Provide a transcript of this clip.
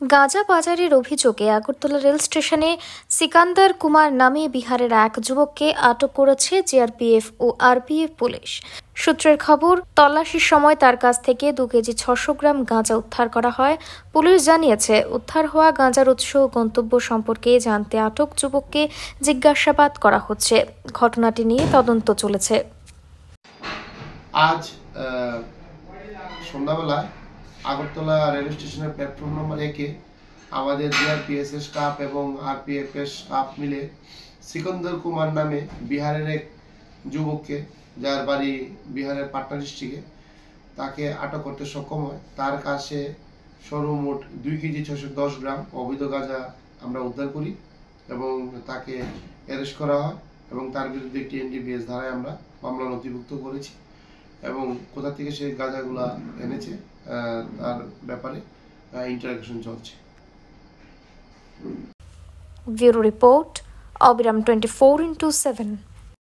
গাঁজা পাচারের অভিযোগে আগরতলা রেল স্টেশনে সিকান্দার কুমার নামে বিহারের এক যুবককে আটক করেছে জিআরপিএফ ও আরপিএফ পুলিশ। সূত্রের খবর, তল্লাশির সময় তার কাছ থেকে 2 কেজি 600 গ্রাম গাঁজা উদ্ধার করা হয়। পুলিশ জানিয়েছে, উদ্ধার হওয়া গাঁজার উৎস ও গন্তব্য সম্পর্কে জানতে আটক যুবককে জিজ্ঞাসাবাদ করা হচ্ছে। ঘটনাটি নিয়ে তদন্ত চলেছে। আজ সন্ধ্যাবেলায় আগরতলা রেল স্টেশনের প্ল্যাটফর্ম নম্বর 1-এ আমাদের জিআরপিএস এর স্টাফ এবং আরপিএফ এর স্টাফ মিলে সিকান্দার কুমার নামে বিহারের এক যুবককে, যার বাড়ি বিহারের পাটনা ডিস্ট্রিক্টে, তাকে আটক করতে সক্ষম হয়। তার কাছে সর্বমোট 2 কেজি 610 গ্রাম অবৈধ গাঁজা আমরা উদ্ধার করি এবং তাকে অ্যারেস্ট করা হয় এবং তার বিরুদ্ধে একটি এনডিপিএস ধারায় আমরা মামলা নথিভুক্ত করেছি এবং কোথা থেকে সেই গাঁজাগুলা এনেছে তার ব্যাপারে ইন্টারোগেশন চলছে। ব্যুরো রিপোর্ট, অবিরাম 24x7।